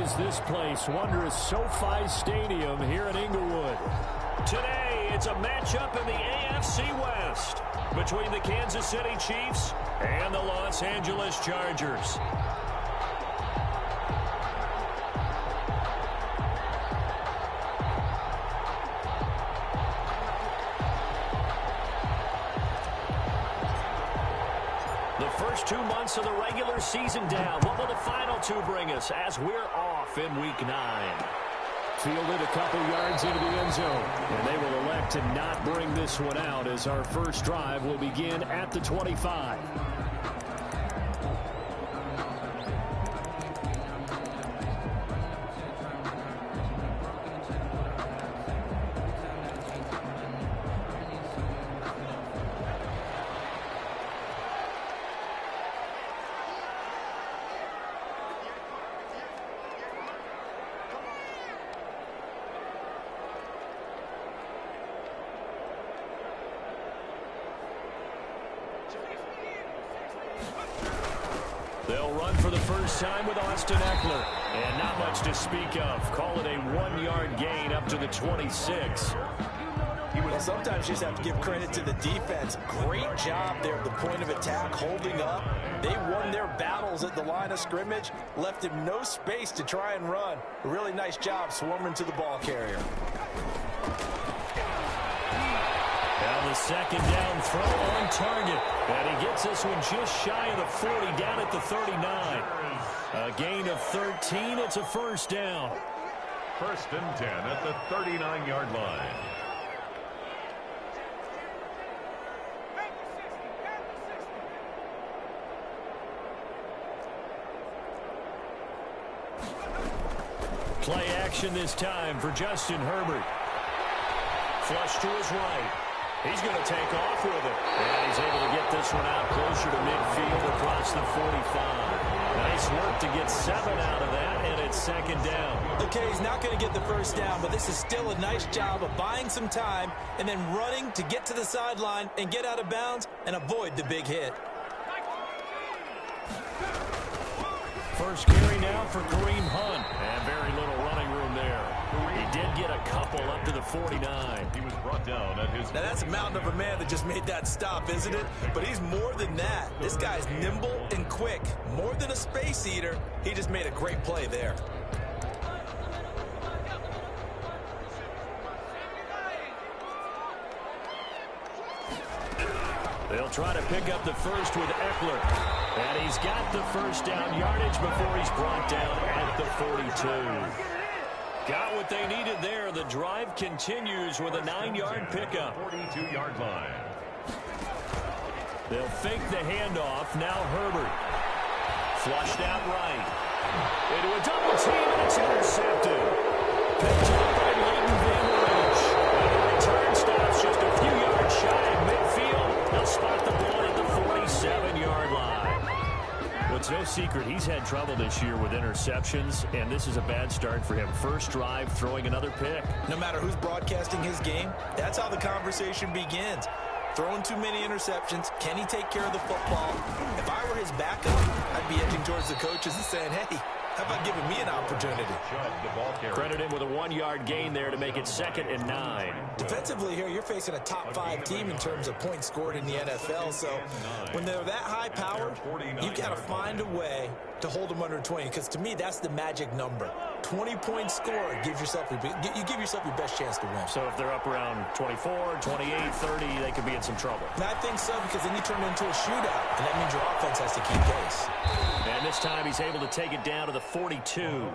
is this place? Wondrous SoFi Stadium here in Inglewood. Today, it's a matchup in the AFC West between the Kansas City Chiefs and the Los Angeles Chargers. The first 2 months of the regular season down. What will the final 2 bring us as we're off in Week 9? Fielded a couple yards into the end zone. And they will elect to not bring this one out as our first drive will begin at the 25. They'll run for the first time with Austin Eckler. And not much to speak of. Call it a 1-yard gain up to the 26. Well, sometimes you just have to give credit to the defense. Great job there at the point of attack, holding up. They won their battles at the line of scrimmage, left him no space to try and run. A really nice job swarming to the ball carrier. Now the second down throw on target. And he gets this one just shy of the 40, down at the 39. A gain of 13. It's a first down. First and 10 at the 39-yard line. Play action this time for Justin Herbert. Flush to his right. He's going to take off with it. And he's able to get this one out closer to midfield across the 45. Nice work to get 7 out of that, and it's second down. Okay, he's not going to get the first down, but this is still a nice job of buying some time and then running to get to the sideline and get out of bounds and avoid the big hit. First carry now for Kareem Hunt. And very little running room there. He did get a couple up to the 49. He was brought down at his... Now that's a mountain of a man that just made that stop, isn't it? But he's more than that. This guy's nimble and quick. More than a space eater. He just made a great play there. They'll try to pick up the first with Eckler. And he's got the first down yardage before he's brought down at the 42. Got what they needed there. The drive continues with a 9-yard pickup. 42-yard line. They'll fake the handoff. Now Herbert. Flushed out right. Into a double team, and it's intercepted. Picked up by Leighton Van Ridge. And the return stops just a few yards shy of midfield. They'll spot the ball at the 47-yard line. Well, it's no secret he's had trouble this year with interceptions, and this is a bad start for him. First drive, throwing another pick. No matter who's broadcasting his game, that's how the conversation begins. Throwing too many interceptions. Can he take care of the football? If I were his backup, I'd be edging towards the coaches and saying, hey, how about giving me an opportunity? Credit him with a 1-yard gain there to make it 2nd and 9. Defensively here, you're facing a top-5 team in terms of points scored in the NFL. So when they're that high-powered, you've got to find a way to hold them under 20. Because to me, that's the magic number. 20-point score gives yourself you give yourself your best chance to win. So if they're up around 24, 28, 30, they could be in some trouble. And I think so, because then you turn it into a shootout, and that means your offense has to keep pace. And this time he's able to take it down to the 42.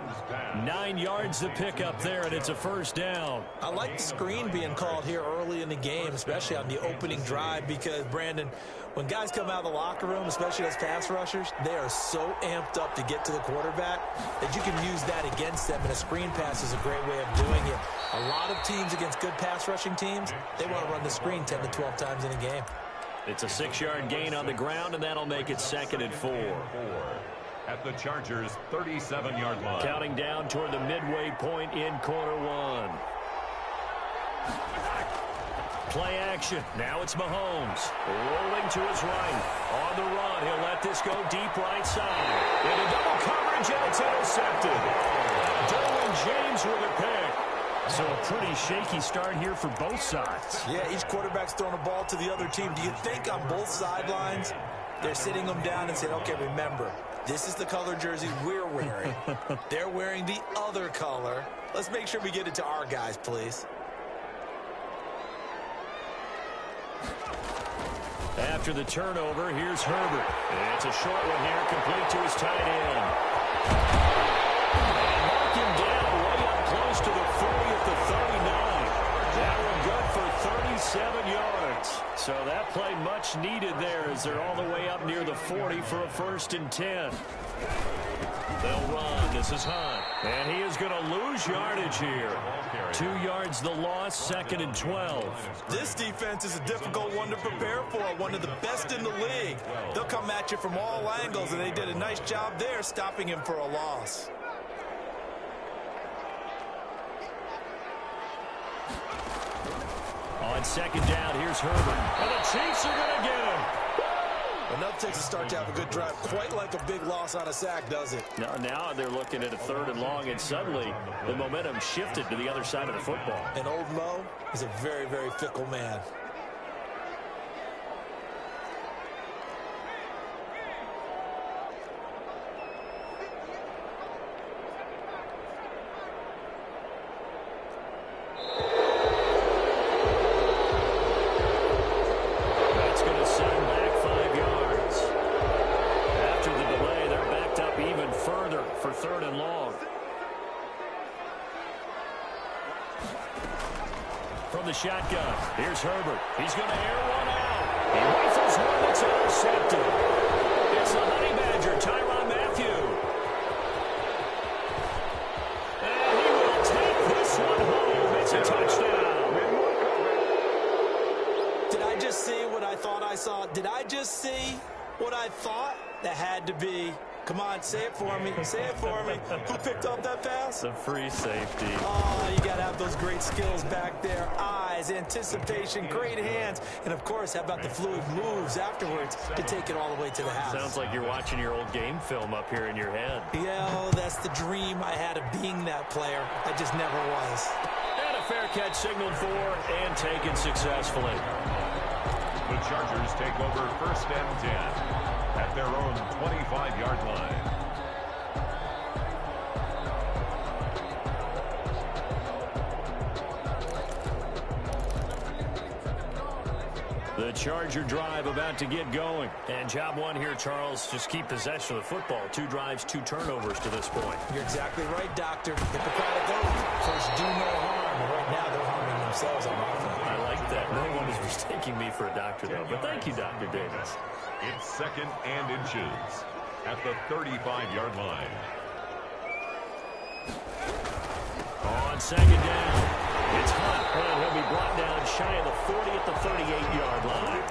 9 yards to pick up there, and it's a first down. I like the screen being called here early in the game, especially on the opening drive, because, Brandon, when guys come out of the locker room, especially as pass rushers, they are so amped up to get to the quarterback that you can use that against them, and a screen pass is a great way of doing it. A lot of teams against good pass rushing teams, they want to run the screen 10 to 12 times in a game. It's a 6-yard gain on the ground, and that'll make it 2nd and 4. At the Chargers' 37-yard line. Counting down toward the midway point in quarter 1. Play action. Now it's Mahomes. Rolling to his right. On the run. He'll let this go deep right side. Into double coverage, and it's intercepted. James with a pick. So a pretty shaky start here for both sides. Yeah, each quarterback's throwing a ball to the other team. Do you think on both sidelines they're sitting them down and saying, okay, remember, this is the color jersey we're wearing. They're wearing the other color. Let's make sure we get it to our guys, please. After the turnover, here's Herbert. It's a short one here, complete to his tight end. And mark him down way up close to the 40 at the 39. That one good for 37 yards. So that play much needed there as they're all the way up near the 40 for a 1st and 10. They'll run. This is Hunt. And he is going to lose yardage here. 2 yards the loss, 2nd and 12. This defense is a difficult one to prepare for, one of the best in the league. They'll come at you from all angles, and they did a nice job there stopping him for a loss. On 2nd down, here's Herbert. And the Chiefs are going to get him. Enough takes a start to have a good drive, quite like a big loss on a sack, does it? Now they're looking at a 3rd and long, and suddenly the momentum shifted to the other side of the football. And old Mo is a very, very fickle man. Shotgun. Here's Herbert. He's going to air one out. He rifles one that's intercepted. It's the Honey Badger, Tyrann Mathieu. And he will take this one home. It's a touchdown. Did I just see what I thought I saw? Did I just see what I thought? That had to be. Come on, say it for me. Say it for me. Who picked up that pass? The free safety. Oh, you got to have those great skills back there. Eyes, anticipation, great hands. And, of course, how about the fluid moves afterwards to take it all the way to the house? Sounds like you're watching your old game film up here in your head. Yeah, oh, that's the dream I had of being that player. I just never was. And a fair catch signaled for and taken successfully. The Chargers take over 1st and 10. At their own 25-yard line. The Charger drive about to get going. And job one here, Charles, just keep possession of the football. 2 drives, 2 turnovers to this point. You're exactly right, Doctor. Hippocratic oath. First, do no harm. Right now, they're harming themselves on offense. I like that. No one is mistaking me for a doctor, though. But thank you, Dr. Davis. It's 2nd and inches at the 35-yard line. On 2nd down, it's Hunt. And he'll be brought down shy of the 40 at the 38-yard line.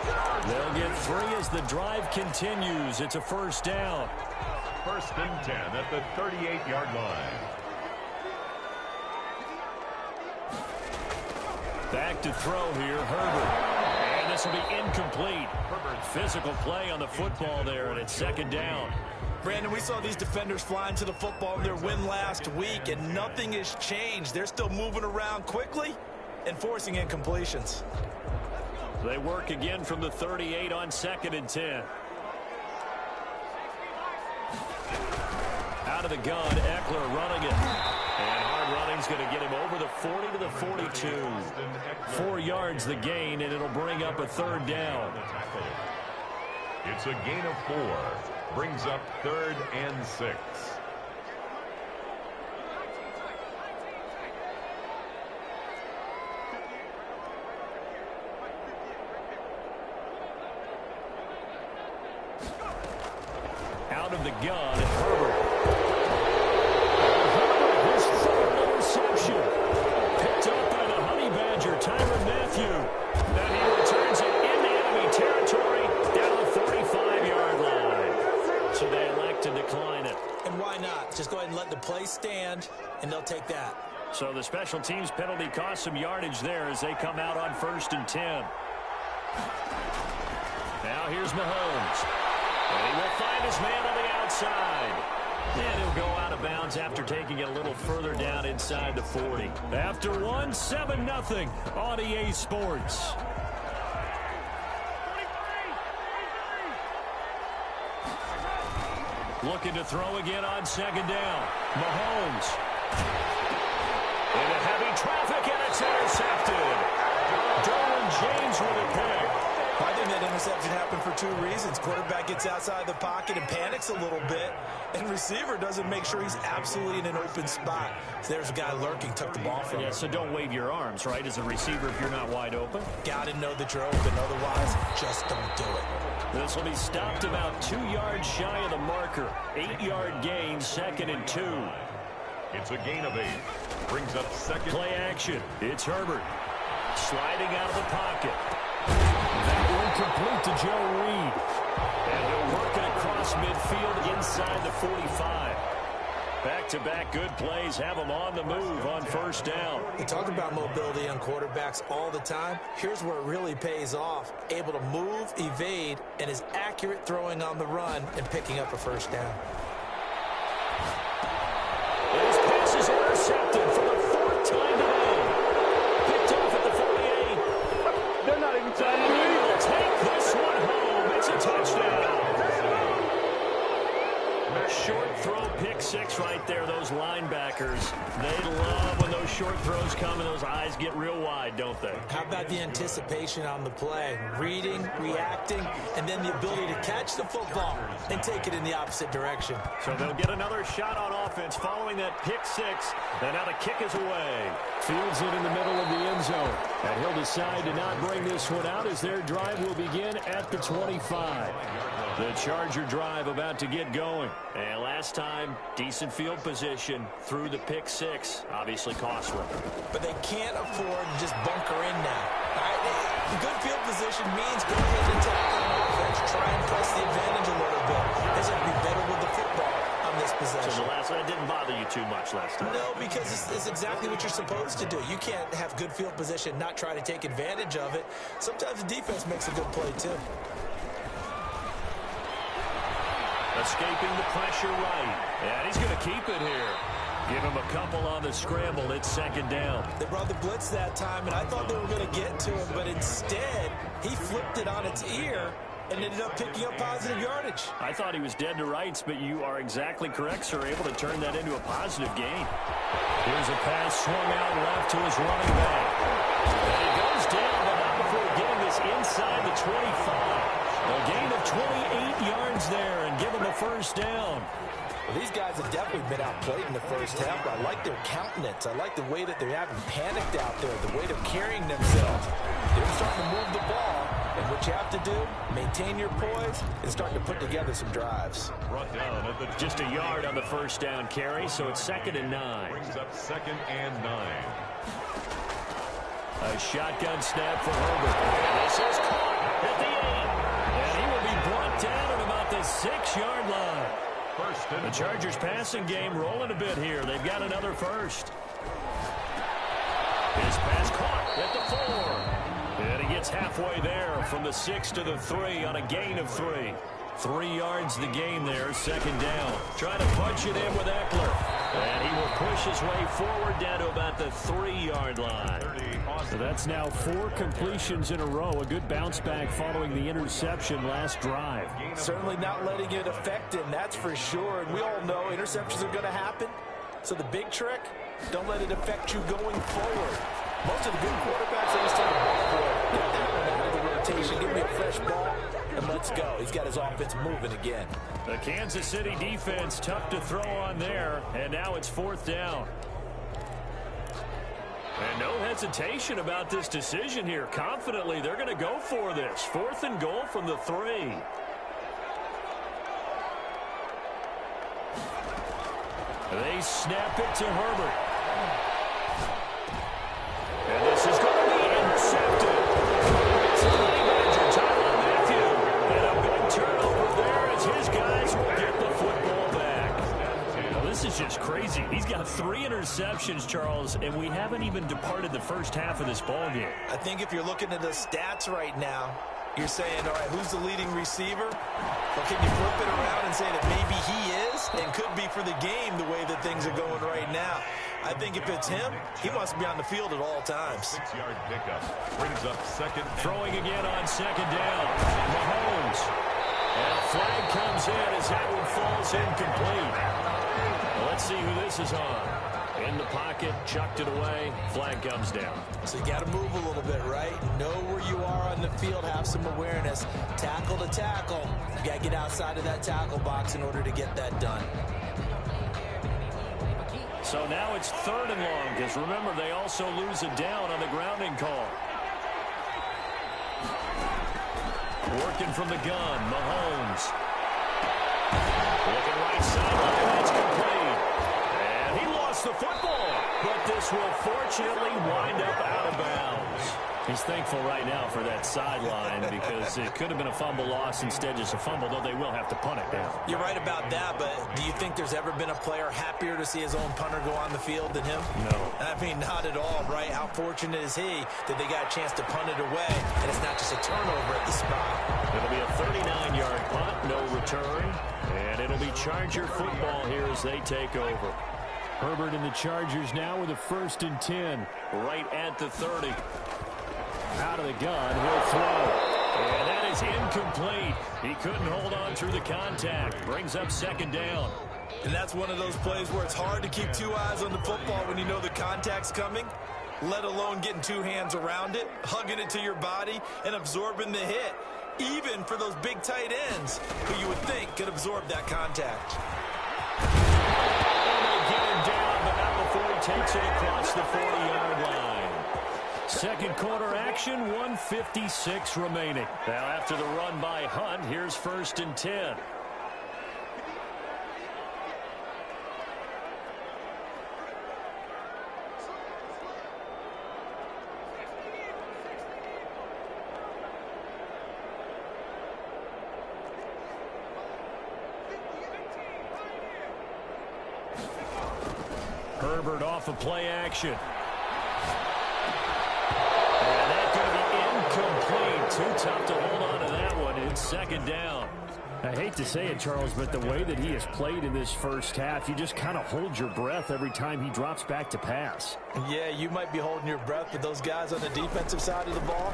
They'll get 3 as the drive continues. It's a 1st down. 1st and 10 at the 38-yard line. Back to throw here, Herbert. And this will be incomplete. Physical play on the football there, and it's 2nd down. Brandon, we saw these defenders flying to the football in their win last week, and nothing has changed. They're still moving around quickly and forcing incompletions. They work again from the 38 on 2nd and 10. Out of the gun, Eckler running it. And hard running's going to get him over the 40 to the 42. 4 yards the gain, and it'll bring up a 3rd down. It's a gain of 4. Brings up 3rd and 6. Out of the gun, Herbert. His 3rd interception. Picked up by the Honey Badger, Tyrann Mathieu. Then he returns it into enemy territory down the 45-yard line. So they elect to decline it. And why not? Just go ahead and let the play stand, and they'll take that. So the special teams penalty cost some yardage there as they come out on 1st and 10. Now here's Mahomes. And he will find his man on the outside. And he'll go out of of bounds after taking it a little further down inside the 40. After one, 7-0 on EA Sports. Looking to throw again on second down. Mahomes. Into heavy traffic, and it's intercepted. Derwin James with a pick. I think that interception happened for two reasons. Quarterback gets outside the pocket and panics a little bit, and receiver doesn't make sure he's absolutely in an open spot. So there's a guy lurking, took the ball from him. Yeah, so don't wave your arms, right, as a receiver if you're not wide open. Got to know that you're open. Otherwise, just don't do it. This will be stopped about 2 yards shy of the marker. 8-yard gain, 2nd and 2. It's a gain of 8. Brings up second. Play action. It's Herbert. Sliding out of the pocket. That one complete to Joe Reed. And he'll work it across midfield inside the 45. Back-to-back good plays have them on the move on first down. We talk about mobility on quarterbacks all the time. Here's where it really pays off. Able to move, evade, and is accurate throwing on the run and picking up a first down. His pass is intercepted for the 4th time today. Picked off at the 48. They're not even trying to He will take this one home. It's a touchdown. Short throw, pick 6 right there. Those linebackers, they love when those short throws come and those eyes get real wide, don't they? How about the anticipation on the play? Reading, reacting, and then the ability to catch the football and take it in the opposite direction. So they'll get another shot on offense following that pick 6. And now the kick is away. Fields it in the middle of the end zone. And he'll decide to not bring this one out as their drive will begin at the 25. The Charger drive about to get going. And last time, decent field position through the pick 6. Obviously costly. But they can't afford to just bunker in now. Good field position means go ahead and tackle on offense. Try and press the advantage a little bit. They should be better with the football on this possession. So the last one didn't bother you too much last time? No, because it's exactly what you're supposed to do. You can't have good field position, not try to take advantage of it. Sometimes the defense makes a good play, too. Escaping the pressure right. And he's going to keep it here. Give him a couple on the scramble. It's 2nd down. They brought the blitz that time, and I thought they were going to get to him, but instead, he flipped it on its ear and ended up picking up positive yardage. I thought he was dead to rights, but you are exactly correct, sir. Able to turn that into a positive gain. Here's a pass swung out left to his running back. And he goes down, but not before getting this inside the 25. A gain of 28 yards there and give him a first down. Well, these guys have definitely been outplayed in the first half. I like their countenance. I like the way that they haven't panicked out there, the way they're carrying themselves. They're starting to move the ball. And what you have to do, maintain your poise and start to put together some drives. Brought down at the Just a yard on the first down carry, so it's 2nd and 9. brings up 2nd and 9. A shotgun snap for Herbert. And this is caught at the 8. And he will be brought down at about the 6-yard line. First and The Chargers passing game rolling a bit here. They've got another first. His pass caught at the 4. And he gets halfway there from the 6 to the 3 on a gain of 3. 3 yards the gain there, 2nd down. Trying to punch it in with Eckler. And he will push his way forward down to about the 3-yard line. So that's now 4 completions in a row. A good bounce back following the interception last drive. Certainly not letting it affect him, that's for sure. And we all know interceptions are going to happen. So the big trick, don't let it affect you going forward. Most of the good quarterbacks always take the ball forward. Get that one out of the rotation, give me a fresh ball, and let's go. He's got his offense moving again. The Kansas City defense tough to throw on there, and now it's 4th down. And no hesitation about this decision here. Confidently, they're going to go for this. 4th and goal from the 3. They snap it to Herbert. And this is going to be intercepted. It's the running manager, Tyrann Mathieu. And a big turnover there as his guys will get the football back. Now, this is just crazy. He's got 3 interceptions, Charles, and we haven't even departed the first half of this ball game. I think if you're looking at the stats right now, You're saying, all right, who's the leading receiver? Or can you flip it around and say that maybe he is and could be for the game the way that things are going right now? I think if it's him, he wants to be on the field at all times. 6-yard pickup brings up second. Throwing again on second down. Mahomes. And a flag comes in as that one falls incomplete. Well, let's see who this is on. In the pocket, chucked it away, flag comes down. So you got to move a little bit, right? Know where you are on the field, have some awareness. Tackle to tackle. You got to get outside of that tackle box in order to get that done. So now it's 3rd and long, because remember, they also lose a down on the grounding call. Working from the gun, Mahomes. Looking right sideline, that's complete. And he lost the football, but this will fortunately wind up out of bounds. He's thankful right now for that sideline because it could have been a fumble loss, instead just a fumble, though they will have to punt it down. You're right about that, but do you think there's ever been a player happier to see his own punter go on the field than him? No. I mean, not at all, right? How fortunate is he that they got a chance to punt it away, and it's not just a turnover at the spot. It'll be a 39-yard punt, no return, and it'll be Charger football here as they take over. Herbert and the Chargers now with a 1st and 10, right at the 30. Out of the gun, he'll throw. And that is incomplete. He couldn't hold on through the contact. Brings up 2nd down. And that's one of those plays where it's hard to keep 2 eyes on the football when you know the contact's coming, let alone getting 2 hands around it, hugging it to your body, and absorbing the hit, even for those big tight ends who you would think could absorb that contact. And they get him down, but not before he takes it across the 40-yard line. Second quarter action, 1:56 remaining. Now after the run by Hunt, here's 1st and 10. Herbert off of play action. Incomplete. Too tough to hold on to that one. It's 2nd down. I hate to say it, Charles, but the way that he has played in this first half, you just kind of hold your breath every time he drops back to pass. Yeah, you might be holding your breath, but those guys on the defensive side of the ball,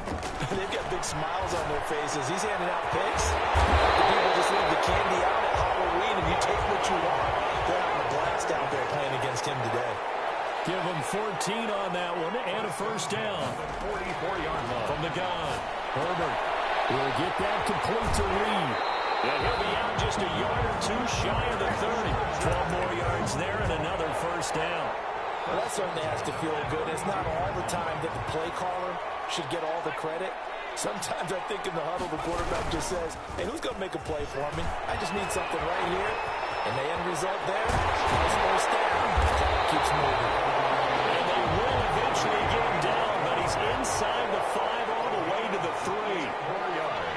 they've got big smiles on their faces. He's handing out picks. The people just leave the candy out at Halloween, and you take what you want. They're having a blast out there playing against him today. Give him 14 on that one, and a 1st down. 44-yard line. From the gun, Herbert will get that complete to Reed. And he'll be out just a yard or 2 shy of the 30. 12 more yards there and another 1st down. Well, that certainly has to feel good. It's not all the time that the play caller should get all the credit. Sometimes I think in the huddle, the quarterback just says, hey, who's going to make a play for me? I just need something right here. And the end result there, nice 1st down. Keeps moving. And they will eventually get him down, but he's inside the 5 all the way to the 3.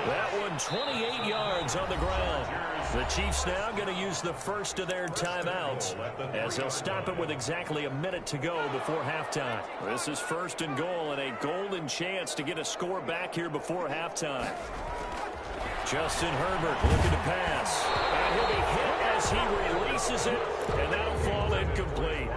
That one 28 yards on the ground. The Chiefs now going to use the first of their timeouts as they'll stop it with exactly a minute to go before halftime. This is 1st and goal and a golden chance to get a score back here before halftime. Justin Herbert looking to pass. And he'll be hit as he releases it, and that'll fall incomplete.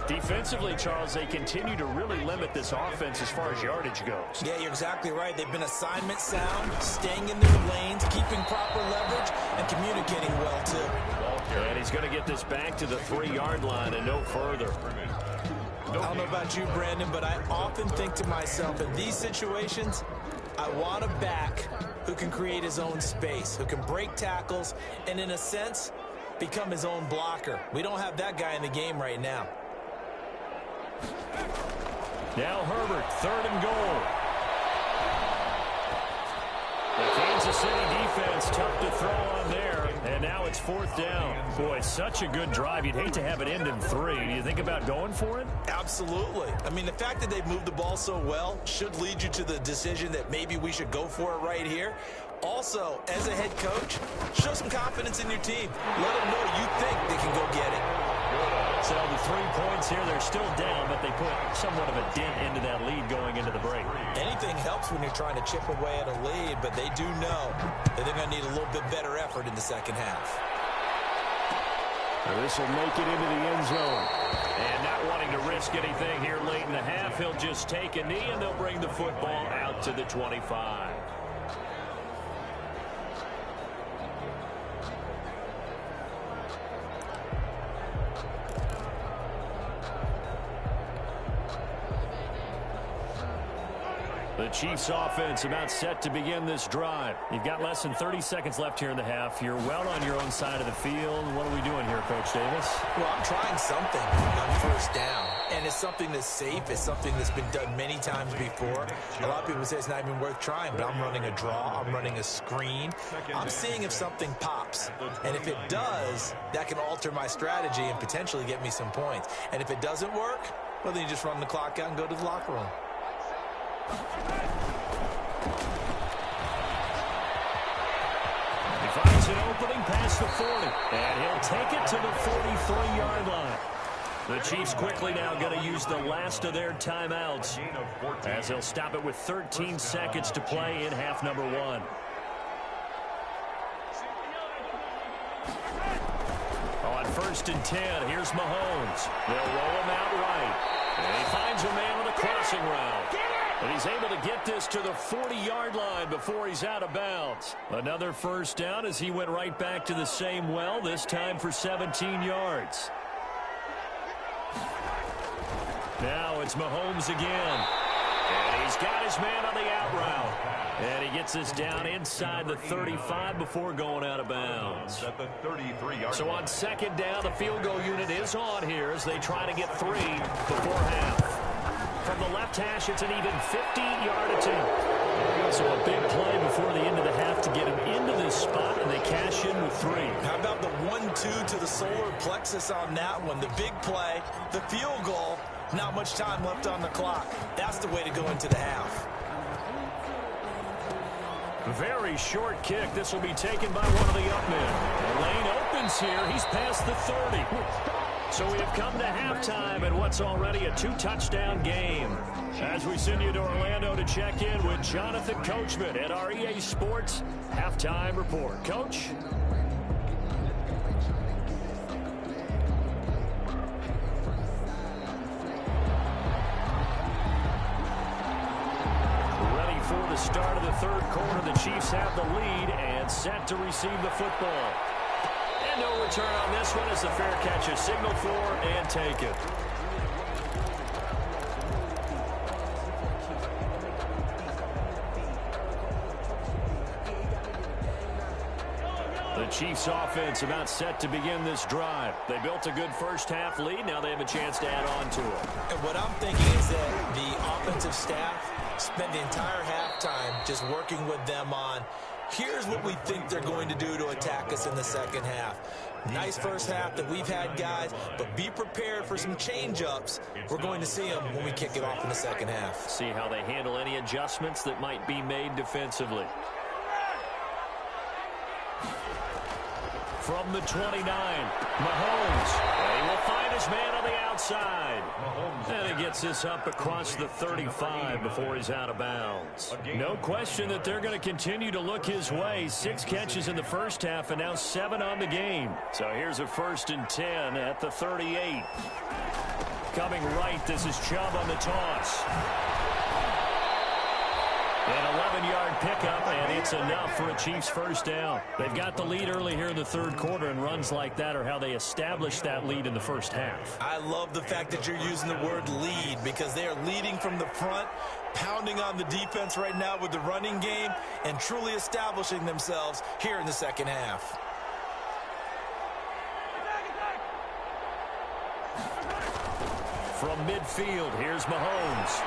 Defensively, Charles, they continue to really limit this offense as far as yardage goes. Yeah, you're exactly right. They've been assignment sound, staying in their lanes, keeping proper leverage, and communicating well, too. And he's going to get this back to the 3-yard line and no further. I don't know about you, Brandon, but I often think to myself, in these situations, I want a back who can create his own space, who can break tackles, and in a sense, become his own blocker. We don't have that guy in the game right now. Now Herbert, 3rd and goal. The Kansas City defense tough to throw on there, and now it's 4th down. Boy, such a good drive. You'd hate to have it end in 3. Do you think about going for it? Absolutely. I mean, the fact that they've moved the ball so well should lead you to the decision that maybe we should go for it right here. Also, as a head coach, show some confidence in your team. Let them know you think they can go get it. So the 3 points here, they're still down, but they put somewhat of a dent into that lead going into the break. Anything helps when you're trying to chip away at a lead, but they do know that they're going to need a little bit better effort in the second half. This will make it into the end zone. And not wanting to risk anything here late in the half, he'll just take a knee, and they'll bring the football out to the 25. The Chiefs offense about set to begin this drive. You've got less than 30 seconds left here in the half. You're well on your own side of the field. What are we doing here, Coach Davis? Well, I'm trying something on first down. And it's something that's safe. It's something that's been done many times before. A lot of people say it's not even worth trying, but I'm running a draw. I'm running a screen. I'm seeing if something pops. And if it does, that can alter my strategy and potentially get me some points. And if it doesn't work, well, then you just run the clock out and go to the locker room. He finds an opening past the 40, and he'll take it to the 43-yard line. The Chiefs quickly now going to use the last of their timeouts as they'll stop it with 13 seconds to play in half number 1. On 1st and 10, here's Mahomes. They'll roll him out right. And he finds a man on the crossing route. And he's able to get this to the 40-yard line before he's out of bounds. Another first down as he went right back to the same well, this time for 17 yards. Now it's Mahomes again. And he's got his man on the out route. And he gets this down inside the 35 before going out of bounds. At the 33-yard So on second down, the field goal unit is on here as they try to get 3 before half. From the left hash, it's an even 15-yard attempt. So a big play before the end of the half to get him into this spot, and they cash in with 3. How about the 1-2 to the solar plexus on that one? The big play, the field goal, not much time left on the clock. That's the way to go into the half. Very short kick. This will be taken by one of the up men. The lane opens here. He's past the 30. So we have come to halftime in what's already a 2-touchdown game. As we send you to Orlando to check in with Jonathan Coachman at our EA Sports Halftime Report. Coach? Ready for the start of the third quarter. The Chiefs have the lead and set to receive the football. And no return on this one as the fair catch is signaled for and taken. The Chiefs offense about set to begin this drive. They built a good first half lead. Now they have a chance to add on to it. And what I'm thinking is that the offensive staff spent the entire halftime just working with them on, here's what we think they're going to do to attack us in the second half. Nice first half that we've had, guys, but be prepared for some change-ups. We're going to see them when we kick it off in the second half. See how they handle any adjustments that might be made defensively. From the 29, Mahomes. And he will find his man on the outside. And he gets this up across the 35 before he's out of bounds. No question that they're going to continue to look his way. 6 catches in the first half and now 7 on the game. So here's a 1st and 10 at the 38. Coming right, this is Chubb on the toss. An 11-yard pickup, and it's enough for a Chiefs first down. They've got the lead early here in the third quarter, and runs like that are how they establish that lead in the first half. I love the fact that you're using the word lead because they are leading from the front, pounding on the defense right now with the running game, and truly establishing themselves here in the second half. From midfield, here's Mahomes.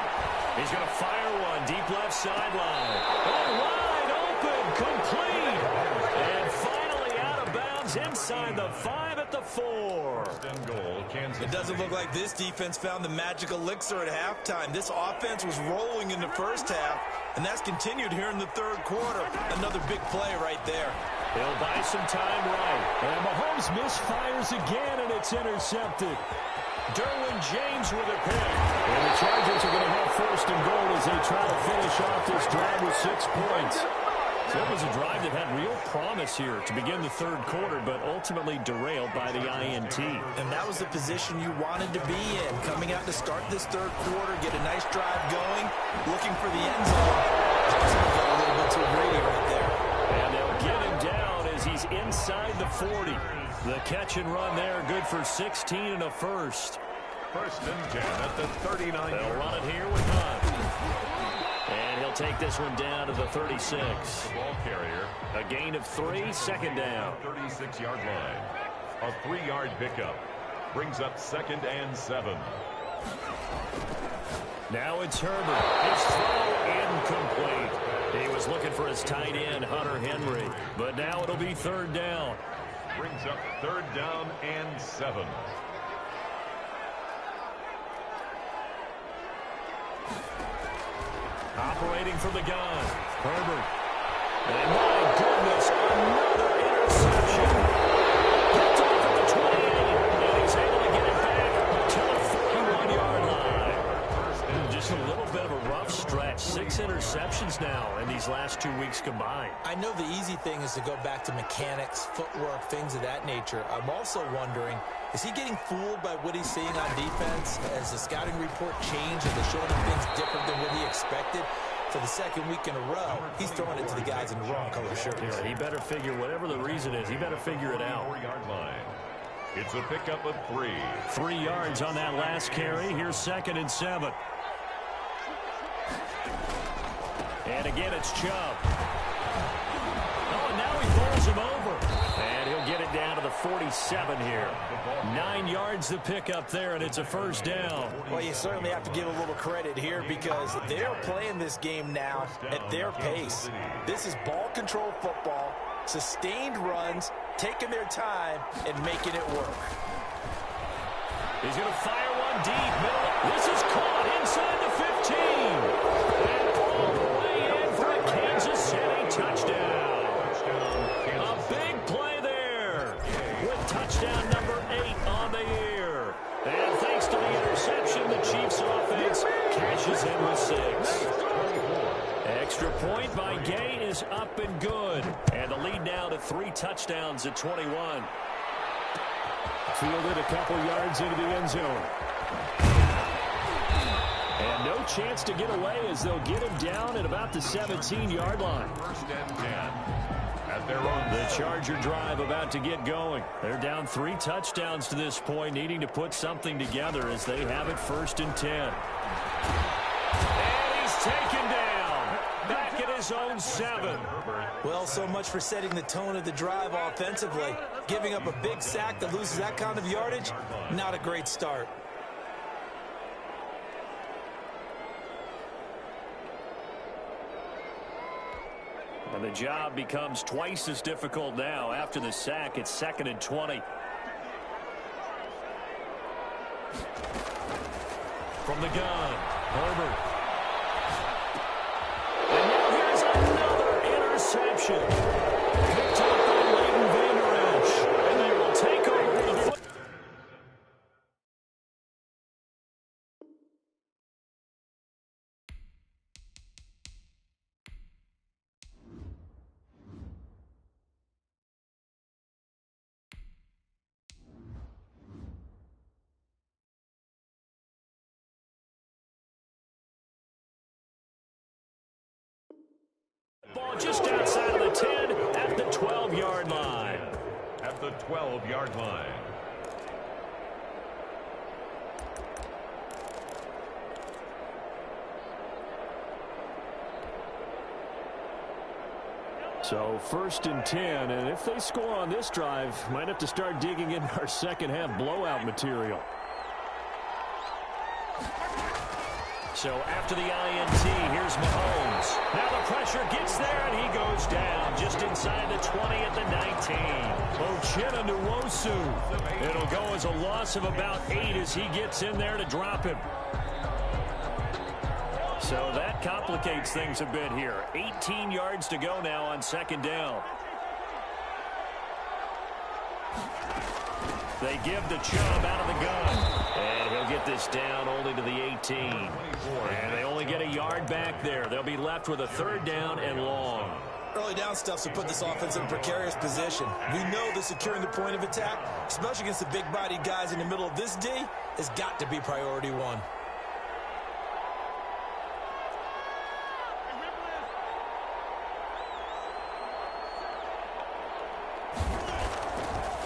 He's going to fire one deep left sideline. Oh, wide open, complete. And finally out of bounds inside the 5 at the 4. It doesn't look like this defense found the magic elixir at halftime. This offense was rolling in the first half, and that's continued here in the third quarter. Another big play right there. He'll buy some time right. And Mahomes misfires again, and it's intercepted. Derwin James with a pick. And the Chargers are going to have first and goal as they try to finish off this drive with 6 points. So it was a drive that had real promise here to begin the third quarter, but ultimately derailed by the INT. And that was the position you wanted to be in. Coming out to start this third quarter, get a nice drive going, looking for the end zone. Just got a little bit too greedy right there. And they'll get him down as he's inside the 40. The catch and run there, good for 16 and a first. First and 10 at the 39. They'll run it here with Hunt. And he'll take this one down to the 36. The ball carrier. A gain of 3, second down. 36-yard line. A 3-yard pickup. Brings up 2nd and 7. Now it's Herbert. His throw incomplete. He was looking for his tight end, Hunter Henry. But now it'll be 3rd down. Brings up 3rd down and 7. Operating from the gun, Herbert. And my goodness, another interception. Picked off at the 28, and he's able to get it back to the 41-yard line. Just a little bit of a rough stretch. 6 interceptions now in these last 2 weeks combined. I know the easy thing is to go back to mechanics, footwork, things of that nature. I'm also wondering, is he getting fooled by what he's seeing on defense? Has the scouting report changed and they're showing him things different than what he expected? For the second week in a row, he's throwing it to the guys in the wrong color shirts. Yeah, he better figure, whatever the reason is, he better figure it out. 4-yard line. It's a pickup of 3. 3 yards on that last carry. Here's 2nd and 7. And again, it's Chubb. Oh, and now he throws him over. And he'll get it down to the 47 here. 9 yards to pick up there, and it's a first down. Well, you certainly have to give a little credit here because they're playing this game now at their pace. This is ball control football, sustained runs, taking their time, and making it work. He's going to fire one deep. Middle. This is caught inside the 15. And all the way in for a Kansas City touchdown. A big play there with touchdown number 8 on the year. And thanks to the interception, the Chiefs offense cashes in with 6. Extra point by Gay is up and good. And the lead now to 3 touchdowns at 21. Fielded a couple yards into the end zone. And no chance to get away as they'll get him down at about the 17-yard line. First and 10 at their own. The Charger drive about to get going. They're down 3 touchdowns to this point, needing to put something together as they have it 1st and 10. And he's taken down. Back at his own 7. Well, so much for setting the tone of the drive offensively. Giving up a big sack that loses that kind of yardage, not a great start. And the job becomes twice as difficult now. After the sack, it's 2nd and 20. From the gun, Herbert. And now here's another interception. Picked up by Leighton Vander Esch. And they will take over the foot. Ball just outside of the 10 at the 12-yard line. At the 12-yard line. So 1st and 10, and if they score on this drive, might have to start digging into our second half blowout material. So after the INT, here's Mahomes. Now the pressure gets there, and he goes down just inside the 20 at the 19. Ochena Nwosu. It'll go as a loss of about 8 as he gets in there to drop him. So that complicates things a bit here. 18 yards to go now on 2nd down. They give to Chubb out of the gun. And he'll get this down only to the 18. And they only get a yard back there. They'll be left with a 3rd down and long. Early down stuff to put this offense in a precarious position. We know that securing the point of attack, especially against the big-bodied guys in the middle of this D, has got to be priority 1.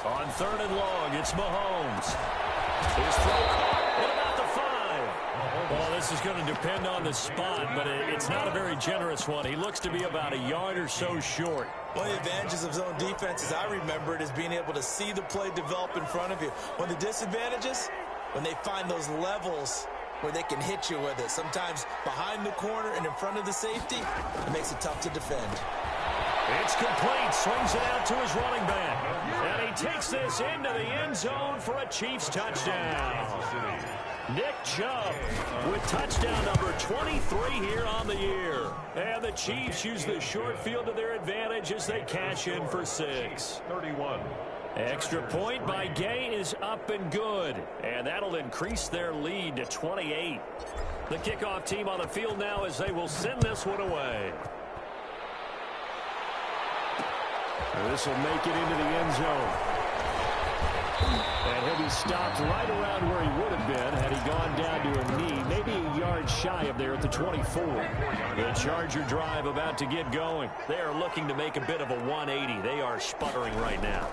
On 3rd and long, it's Mahomes. His throw caught. What about the 5? Well, this is going to depend on the spot, but it's not a very generous one. He looks to be about a yard or so short. One of the advantages of zone defense, as I remember it, is being able to see the play develop in front of you. One of the disadvantages, when they find those levels where they can hit you with it. Sometimes behind the corner and in front of the safety, it makes it tough to defend. It's complete. Swings it out to his running back. And he takes this into the end zone for a Chiefs touchdown. Nick Chubb with touchdown number 23 here on the year. And the Chiefs use the short field to their advantage as they cash in for 6. 31. Extra point by Gay is up and good. And that'll increase their lead to 28. The kickoff team on the field now as they will send this one away. This will make it into the end zone. And he'll be stopped right around where he would have been had he gone down to a knee, maybe a yard shy of there at the 24. The Charger drive about to get going. They are looking to make a bit of a 180. They are sputtering right now.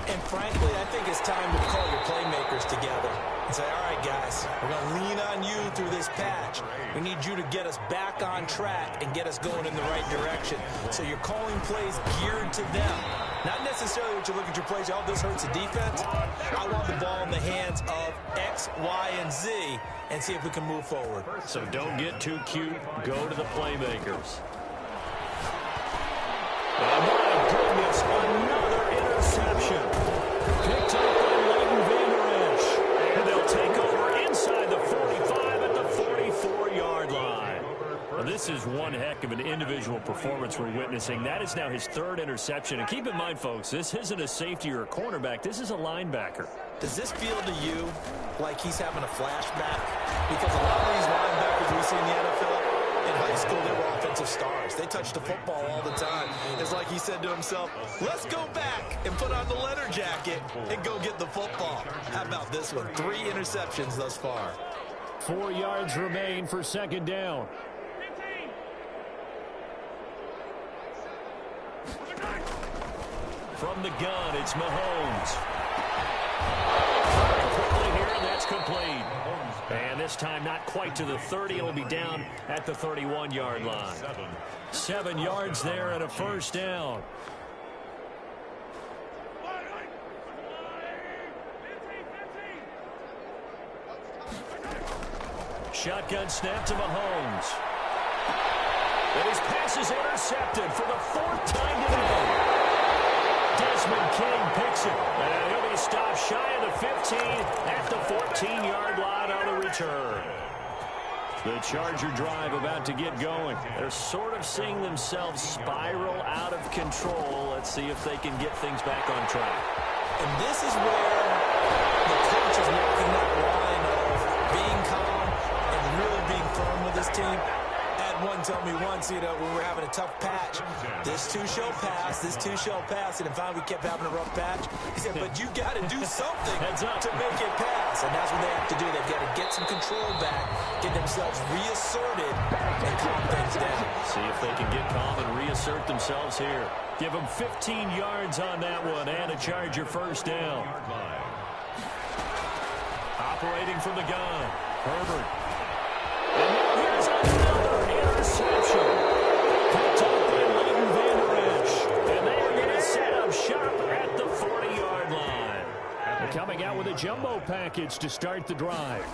And frankly, I think it's time to call your playmakers together and say, all right, guys, we're going to lean on you through this patch. We need you to get us back on track and get us going in the right direction. So you're calling plays geared to them. Not necessarily what you look at your plays, oh, this hurts the defense. I want the ball in the hands of X, Y, and Z and see if we can move forward. So don't get too cute. Go to the playmakers. Oh, my goodness, another interception. Picked up by Leighton Vander Esch. And they'll take over inside the 45 at the 44-yard line. Well, this is one heck of an individual performance we're witnessing. That is now his 3rd interception. And keep in mind, folks, this isn't a safety or a cornerback. This is a linebacker. Does this feel to you like he's having a flashback? Because a lot of these linebackers we see in the NFL, in high school, they were offensive stars. They touched the football all the time. It's like he said to himself, let's go back and put on the leather jacket and go get the football. How about this one? 3 interceptions thus far. 4 yards remain for 2nd down. From the gun, it's Mahomes. Quickly here, and that's complete. And this time not quite to the 30. It'll be down at the 31-yard line. 7 yards there and a 1st down. Shotgun snap to Mahomes. And his pass is intercepted for the 4th time today. Desmond King picks it. And he'll be stopped shy of the 15 at the 14-yard line on the return. The Charger drive about to get going. They're sort of seeing themselves spiral out of control. Let's see if they can get things back on track. And this is where the coach is walking that line of being calm and really being firm with his team. One told me once, when we're having a tough patch, this too shall pass, this too shall pass, and finally we kept having a rough patch. He said, but you got to do something to make it pass, and that's what they have to do. They've got to get some control back, get themselves reasserted, and calm things down. See if they can get calm and reassert themselves here. Give them 15 yards on that one, and a Charger 1st down. Operating from the gun, Herbert. And now here's another interception. Picked up by Leighton Vander Esch. And they are going to set up shop at the 40-yard line. They're coming out with a jumbo package to start the drive.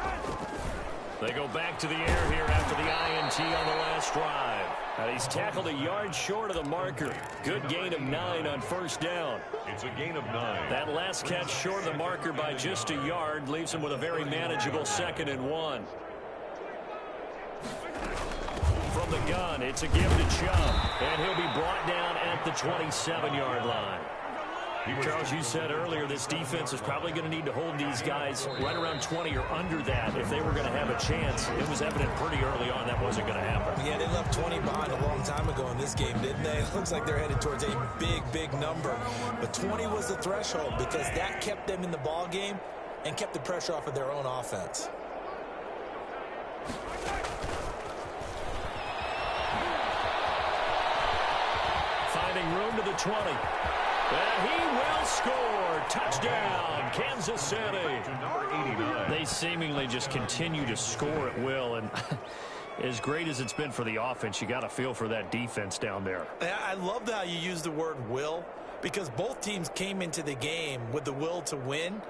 They go back to the air here after the INT on the last drive. And he's tackled a yard short of the marker. Good gain of 9 on 1st down. It's a gain of 9. That last catch short of the marker by just a yard leaves him with a very manageable 2nd and 1. From the gun, it's a give to Chubb, and he'll be brought down at the 27-yard line. Charles, you said earlier this defense is probably going to need to hold these guys right around 20 or under that if they were going to have a chance. It was evident pretty early on that wasn't going to happen. Yeah, they left 20 behind a long time ago in this game, didn't they? It looks like they're headed towards a big, big number. But 20 was the threshold because that kept them in the ball game and kept the pressure off of their own offense. Finding room to the 20. And he will score. Touchdown, Kansas City. They seemingly just continue to score at will. And as great as it's been for the offense, you got to feel for that defense down there. I love how you use the word will, because both teams came into the game with the will to win.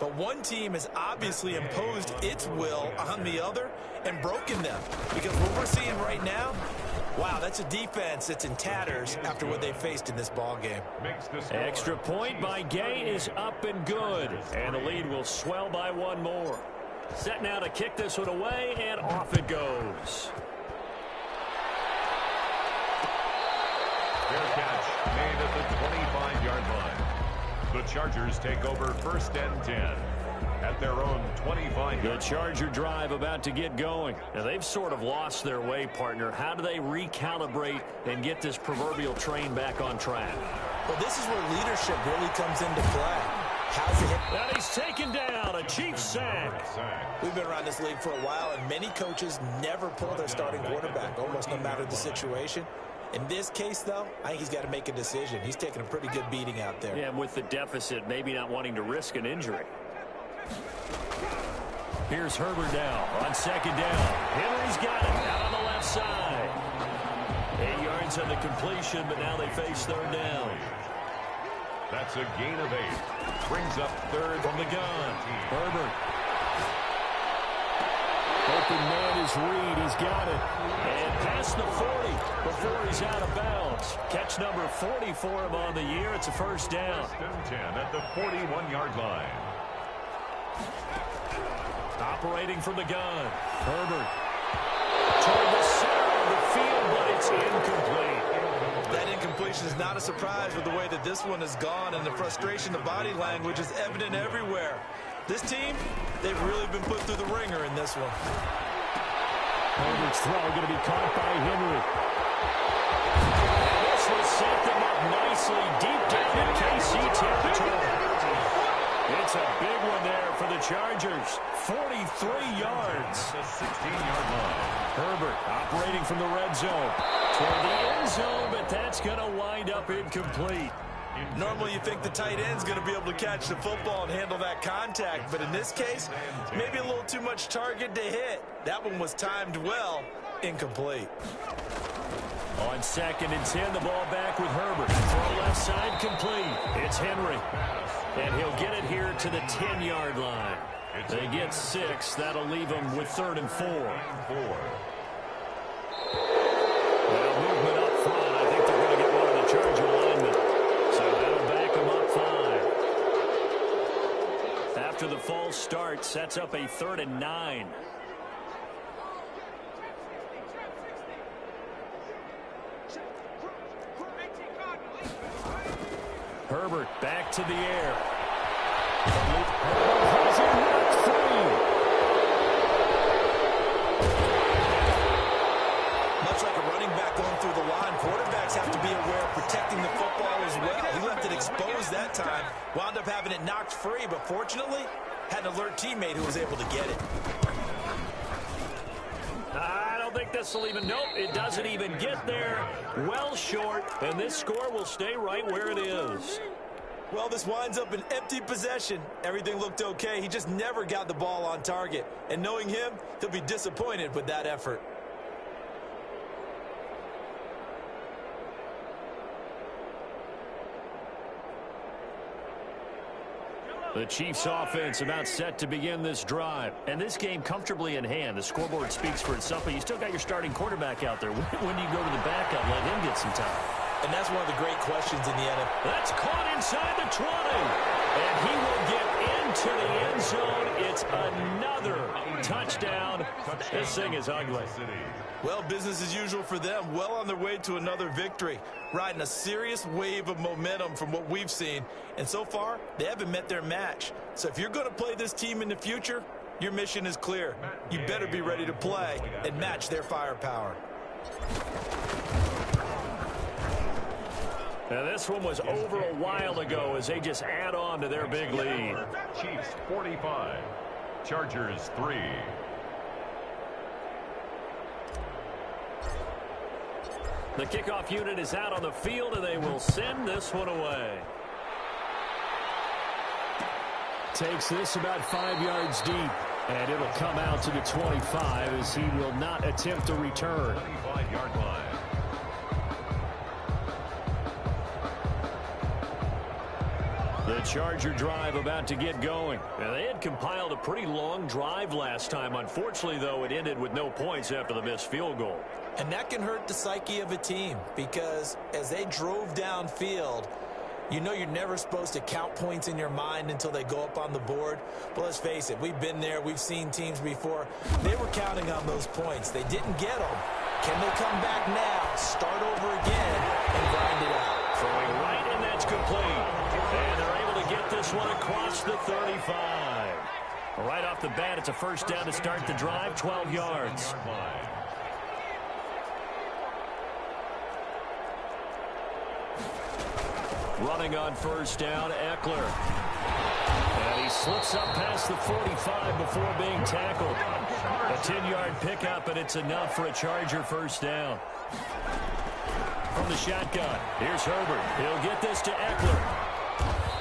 But one team has obviously imposed its will on the other and broken them. Because what we're seeing right now, wow, that's a defense that's in tatters after what they faced in this ball game. Extra point by Gay is up and good. And the lead will swell by one more. Set now to kick this one away, and off it goes. Fair catch made at the 25-yard line. The Chargers take over 1st and 10 at their own 25. The Charger drive about to get going. Now, they've sort of lost their way, partner. How do they recalibrate and get this proverbial train back on track? Well, this is where leadership really comes into play. How's it hit? And he's taken down, a Chiefs sack. We've been around this league for a while, and many coaches never pull their starting quarterback, almost no matter the situation. In this case, though, I think he's got to make a decision. He's taking a pretty good beating out there. Yeah, and with the deficit, maybe not wanting to risk an injury. Here's Herbert now on 2nd down. Henry's got it out on the left side. 8 yards on the completion, but now they face 3rd down. That's a gain of 8. Brings up 3rd from the gun. Herbert. Open man is Reed. He's got it. And past the 40 before he's out of bounds. Catch number 40 for him on the year. It's a 1st down. 10 at the 41-yard line. Operating from the gun. Herbert. Toward the center of the field, but it's incomplete. That incompletion is not a surprise with the way that this one has gone, and the frustration, the body language is evident everywhere. This team, they've really been put through the ringer in this one. Herbert's throw going to be caught by Henry. This will set them up nicely deep down in KC territory. It's a big one there for the Chargers. 43 yards. The 16-yard line. Herbert operating from the red zone. Toward the end zone, but that's going to wind up incomplete. Normally you think the tight end's going to be able to catch the football and handle that contact, but in this case, maybe a little too much target to hit. That one was timed well, incomplete. On 2nd and 10, the ball back with Herbert. Throw left side complete. It's Henry. And he'll get it here to the 10-yard line. They get 6. That'll leave them with 3rd and 4. Well, movement up front. I think they're going to get one of the Charger linemen. So that'll back them up 5. After the false start, sets up a 3rd and 9. Herbert back to the air. Herbert has it knocked free. Much like a running back going through the line, quarterbacks have to be aware of protecting the football as well. He left it exposed that time, wound up having it knocked free, but fortunately, had an alert teammate who was able to get it. I don't think this will even, nope, it doesn't even get there. Well short, and this score will stay right where it is. Well, this winds up an empty possession. Everything looked okay. He just never got the ball on target. And knowing him, he'll be disappointed with that effort. The Chiefs offense about set to begin this drive. And this game comfortably in hand. The scoreboard speaks for itself, but you still got your starting quarterback out there. When do you go to the backup, let him get some time? And that's one of the great questions in the NFL. That's caught inside the 20. And he will get into the end zone. It's another touchdown This thing is ugly. Well, business as usual for them. Well on their way to another victory. Riding a serious wave of momentum from what we've seen. And so far, they haven't met their match. So if you're going to play this team in the future, your mission is clear. You better be ready to play and match their firepower. Now, this one was over a while ago as they just add on to their big lead. Chiefs 45, Chargers 3. The kickoff unit is out on the field, and they will send this one away. Takes this about 5 yards deep, and it'll come out to the 25 as he will not attempt to return. 25-yard line. The Charger drive about to get going. Now, they had compiled a pretty long drive last time. Unfortunately, though, it ended with no points after the missed field goal. And that can hurt the psyche of a team because as they drove downfield, you know you're never supposed to count points in your mind until they go up on the board. But let's face it, we've been there. We've seen teams before. They were counting on those points. They didn't get them. Can they come back now, start over again, and grind it out? Throwing right, and that's complete. And they're able to get this one across the 35. Right off the bat, it's a first down to start the drive, 12 yards. Running on first down, Eckler. And he slips up past the 45 before being tackled. A 10-yard pickup, and it's enough for a Charger first down. From the shotgun, here's Herbert. He'll get this to Eckler.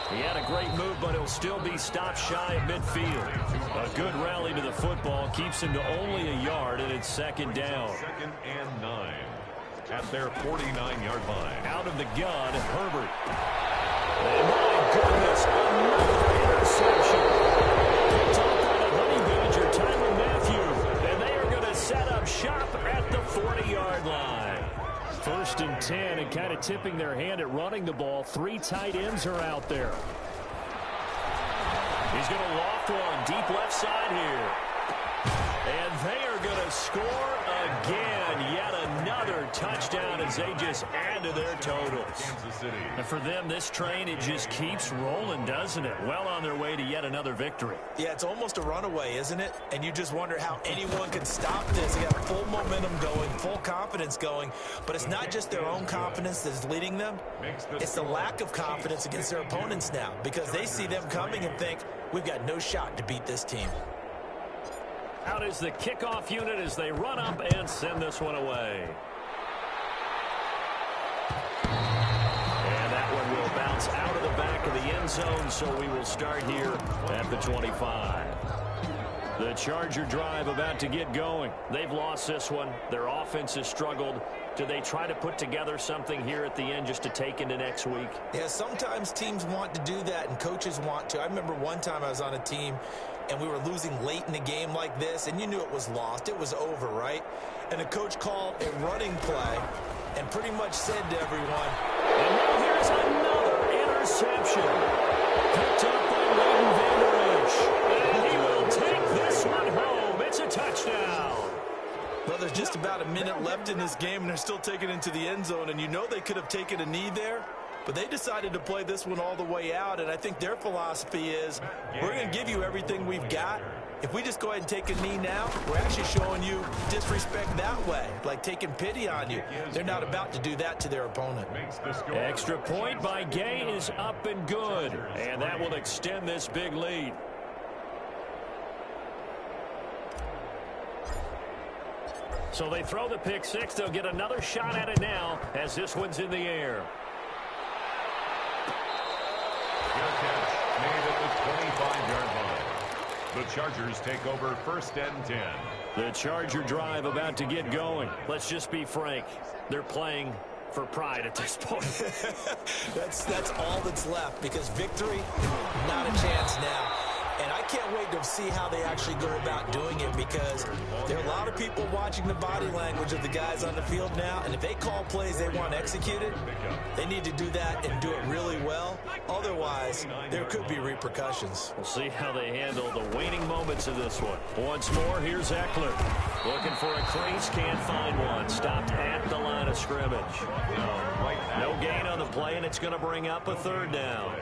He had a great move, but he'll still be stopped shy of midfield. A good rally to the football keeps him to only a yard, and it's second down. 2nd and 9 at their 49-yard line. Out of the gun, Herbert. And my goodness, another interception. Picked off by the Honey Badger, Tyrann Mathieu. And they are going to set up shop at the 40-yard line. 1st and 10, and kind of tipping their hand at running the ball. 3 tight ends are out there. He's going to loft one deep left side here. And they are going to score again. Yet another touchdown as they just add to their totals. Kansas City. And for them, this train, it just keeps rolling, doesn't it? Well on their way to yet another victory. Yeah, it's almost a runaway, isn't it? And you just wonder how anyone can stop this. They got full momentum going, full confidence going. But it's not just their own confidence that's leading them. It's the lack of confidence against their opponents now because they see them coming and think, we've got no shot to beat this team. Out is the kickoff unit as they run up and send this one away. And that one will bounce out of the back of the end zone, so we will start here at the 25. The Charger drive about to get going. They've lost this one. Their offense has struggled. Do they try to put together something here at the end just to take into next week? Yeah, sometimes teams want to do that and coaches want to. I remember one time I was on a team and we were losing late in a game like this, and you knew it was lost. It was over, right? And the coach called a running play and pretty much said to everyone, and now here's another interception. Picked up by Leighton Vander Esch. And he will take this one home. It's a touchdown. Well, there's just about a minute left in this game, and they're still taking it into the end zone. And you know they could have taken a knee there, but they decided to play this one all the way out. And I think their philosophy is, we're going to give you everything we've got. If we just go ahead and take a knee now, we're actually showing you disrespect that way, like taking pity on you. They're not about to do that to their opponent. Extra point by Gay is up and good, and that will extend this big lead. So they throw the pick six. They'll get another shot at it now as this one's in the air. Made at the 25-yard line. The Chargers take over 1st and 10. The Charger drive about to get going. Let's just be frank. They're playing for pride at this point. That's all that's left because victory, not a chance now. And I can't wait to see how they actually go about doing it because because there are a lot of people watching the body language of the guys on the field now, and if they call plays they want executed, they need to do that and do it really well. Otherwise, there could be repercussions. We'll see how they handle the waning moments of this one. Once more, here's Eckler. Looking for a crease, can't find one. Stopped at the line of scrimmage. No gain on the play, and it's going to bring up a third down.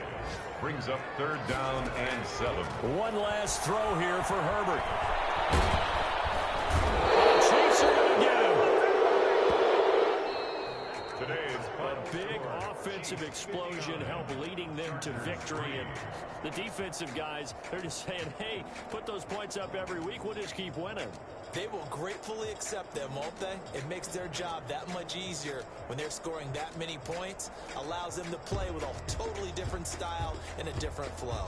Brings up 3rd down and 7. One last throw here for Herbert. The Chiefs are going to get him. Today's A big offensive explosion helped leading them to victory. And the defensive guys, they're just saying, hey, put those points up every week. We'll just keep winning. They will gratefully accept them, won't they? It makes their job that much easier when they're scoring that many points. Allows them to play with a totally different style and a different flow.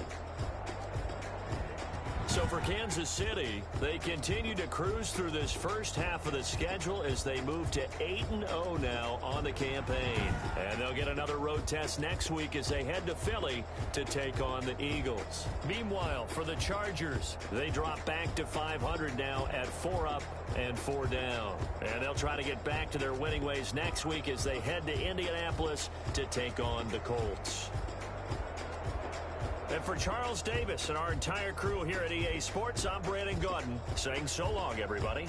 So for Kansas City, they continue to cruise through this first half of the schedule as they move to 8-0 now on the campaign. And they'll get another road test next week as they head to Philly to take on the Eagles. Meanwhile, for the Chargers, they drop back to 500 now at 4 up and 4 down. And they'll try to get back to their winning ways next week as they head to Indianapolis to take on the Colts. And for Charles Davis and our entire crew here at EA Sports, I'm Brandon Gaudin saying so long, everybody.